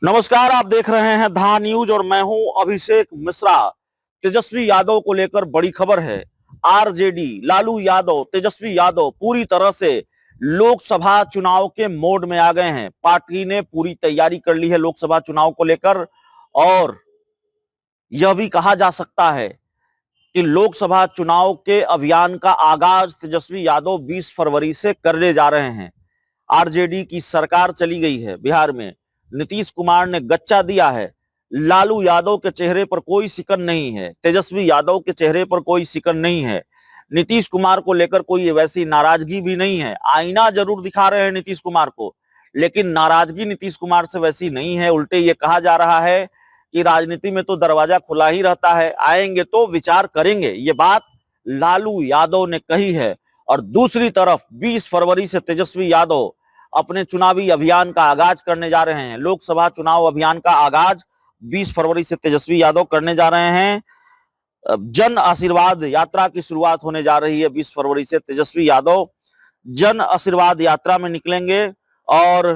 नमस्कार, आप देख रहे हैं धा न्यूज और मैं हूं अभिषेक मिश्रा। तेजस्वी यादव को लेकर बड़ी खबर है। आरजेडी, लालू यादव, तेजस्वी यादव पूरी तरह से लोकसभा चुनाव के मोड में आ गए हैं। पार्टी ने पूरी तैयारी कर ली है लोकसभा चुनाव को लेकर और यह भी कहा जा सकता है कि लोकसभा चुनाव के अभियान का आगाज तेजस्वी यादव 20 फरवरी से करने जा रहे हैं। आरजेडी की सरकार चली गई है बिहार में, नीतीश कुमार ने गच्चा दिया है। लालू यादव के चेहरे पर कोई सिकन नहीं है, तेजस्वी यादव के चेहरे पर कोई सिकन नहीं है, नीतीश कुमार को लेकर कोई वैसी नाराजगी भी नहीं है। आईना जरूर दिखा रहे हैं नीतीश कुमार को, लेकिन नाराजगी नीतीश कुमार से वैसी नहीं है। उल्टे ये कहा जा रहा है कि राजनीति में तो दरवाजा खुला ही रहता है, आएंगे तो विचार करेंगे। ये बात लालू यादव ने कही है। और दूसरी तरफ 20 फरवरी से तेजस्वी यादव अपने चुनावी अभियान का आगाज करने जा रहे हैं। लोकसभा चुनाव अभियान का आगाज 20 फरवरी से तेजस्वी यादव करने जा रहे हैं। जन आशीर्वाद यात्रा की शुरुआत होने जा रही है 20 फरवरी से। तेजस्वी यादव जन आशीर्वाद यात्रा में निकलेंगे और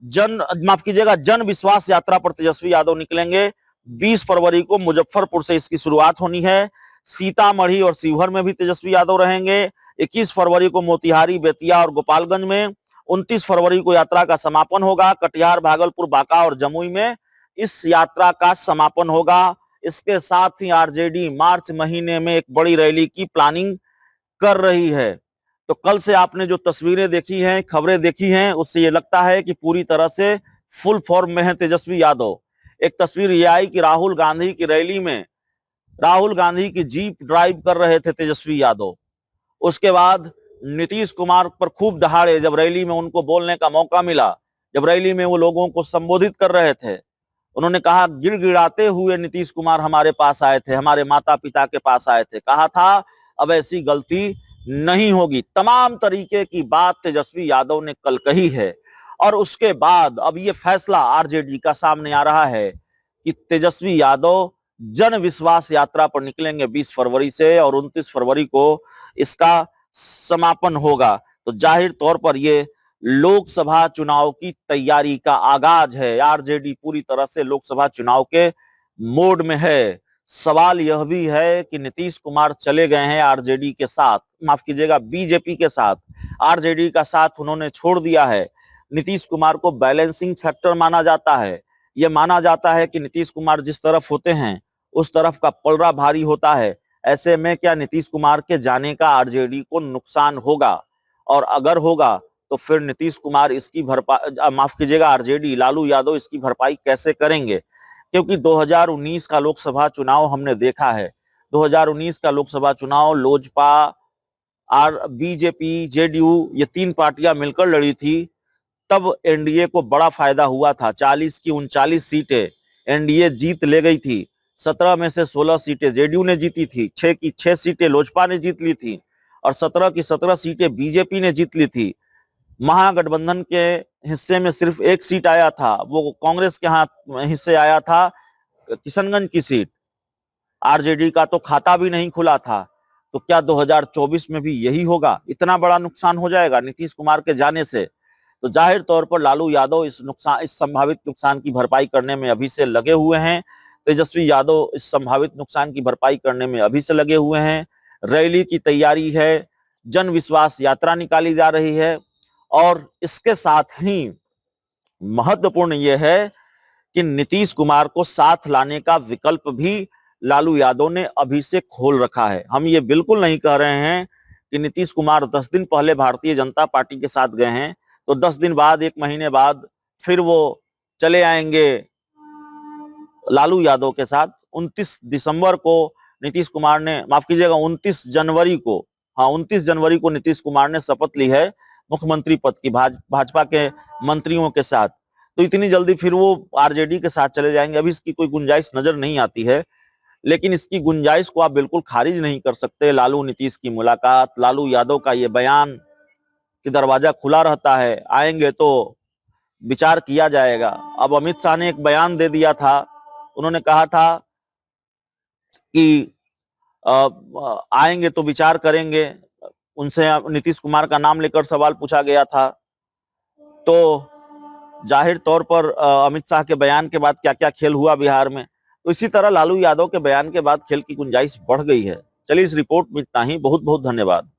माफ कीजिएगा, जन विश्वास यात्रा पर तेजस्वी यादव निकलेंगे। 20 फरवरी को मुजफ्फरपुर से इसकी शुरुआत होनी है। सीतामढ़ी और शिवहर में भी तेजस्वी यादव रहेंगे। 21 फरवरी को मोतिहारी, बेतिया और गोपालगंज में। 29 फरवरी को यात्रा का समापन होगा। कटिहार, भागलपुर, बांका और जमुई में इस यात्रा का समापन होगा। इसके साथ ही आरजेडी मार्च महीने में एक बड़ी रैली की प्लानिंग कर रही है। तो कल से आपने जो तस्वीरें देखी हैं, खबरें देखी हैं, उससे ये लगता है कि पूरी तरह से फुल फॉर्म में है तेजस्वी यादव। एक तस्वीर ये आई कि राहुल गांधी की रैली में राहुल गांधी की जीप ड्राइव कर रहे थे तेजस्वी यादव। उसके बाद नीतीश कुमार पर खूब दहाड़े जब रैली में उनको बोलने का मौका मिला, जब रैली में वो लोगों को संबोधित कर रहे थे, उन्होंने कहा, गिड़गिड़ाते हुए नीतीश कुमार हमारे पास आए थे, हमारे माता पिता के पास आए थे, कहा था अब ऐसी गलती नहीं होगी। तमाम तरीके की बात तेजस्वी यादव ने कल कही है। और उसके बाद अब ये फैसला आरजेडी का सामने आ रहा है कि तेजस्वी यादव जन विश्वास यात्रा पर निकलेंगे 20 फरवरी से और 29 फरवरी को इसका समापन होगा। तो जाहिर तौर पर ये लोकसभा चुनाव की तैयारी का आगाज है। आरजेडी पूरी तरह से लोकसभा चुनाव के मोड में है। सवाल यह भी है कि नीतीश कुमार चले गए हैं आरजेडी के साथ, माफ कीजिएगा बीजेपी के साथ। आरजेडी का साथ उन्होंने छोड़ दिया है। नीतीश कुमार को बैलेंसिंग फैक्टर माना जाता है। यह माना जाता है कि नीतीश कुमार जिस तरफ होते हैं उस तरफ का पलड़ा भारी होता है। ऐसे में क्या नीतीश कुमार के जाने का आरजेडी को नुकसान होगा? और अगर होगा तो फिर नीतीश कुमार इसकी भरपाई, माफ कीजिएगा आरजेडी, लालू यादव इसकी भरपाई कैसे करेंगे? क्योंकि 2019 का लोकसभा चुनाव हमने देखा है। 2019 का लोकसभा चुनाव लोजपा, बीजेपी, जेडीयू, ये तीन पार्टियां मिलकर लड़ी थी। तब एनडीए को बड़ा फायदा हुआ था। 40 की 39 सीटें एनडीए जीत ले गई थी। 17 में से 16 सीटें जेडीयू ने जीती थी, 6 की 6 सीटें लोजपा ने जीत ली थी और 17 की 17 सीटें बीजेपी ने जीत ली थी। महागठबंधन के हिस्से में सिर्फ एक सीट आया था, वो कांग्रेस के हाथ हिस्से आया था, किशनगंज की सीट। आरजेडी का तो खाता भी नहीं खुला था। तो क्या 2024 में भी यही होगा? इतना बड़ा नुकसान हो जाएगा नीतीश कुमार के जाने से? तो जाहिर तौर पर लालू यादव इस संभावित नुकसान की भरपाई करने में अभी से लगे हुए हैं। तेजस्वी यादव इस संभावित नुकसान की भरपाई करने में अभी से लगे हुए हैं। रैली की तैयारी है, जन विश्वास यात्रा निकाली जा रही है। और इसके साथ ही महत्वपूर्ण यह है कि नीतीश कुमार को साथ लाने का विकल्प भी लालू यादव ने अभी से खोल रखा है। हम ये बिल्कुल नहीं कह रहे हैं कि नीतीश कुमार 10 दिन पहले भारतीय जनता पार्टी के साथ गए हैं तो 10 दिन बाद, 1 महीने बाद फिर वो चले आएंगे लालू यादव के साथ। 29 दिसंबर को नीतीश कुमार ने, माफ कीजिएगा 29 जनवरी को, हाँ 29 जनवरी को नीतीश कुमार ने शपथ ली है मुख्यमंत्री पद की भाजपा के मंत्रियों के साथ। तो इतनी जल्दी फिर वो आरजेडी के साथ चले जाएंगे, अभी इसकी कोई गुंजाइश नजर नहीं आती है। लेकिन इसकी गुंजाइश को आप बिल्कुल खारिज नहीं कर सकते। लालू नीतीश की मुलाकात, लालू यादव का ये बयान कि दरवाजा खुला रहता है, आएंगे तो विचार किया जाएगा। अब अमित शाह ने एक बयान दे दिया था, उन्होंने कहा था कि आएंगे तो विचार करेंगे। उनसे नीतीश कुमार का नाम लेकर सवाल पूछा गया था तो जाहिर तौर पर अमित शाह के बयान के बाद क्या क्या खेल हुआ बिहार में, तो इसी तरह लालू यादव के बयान के बाद खेल की गुंजाइश बढ़ गई है। चलिए इस रिपोर्ट में इतना ही। बहुत बहुत धन्यवाद।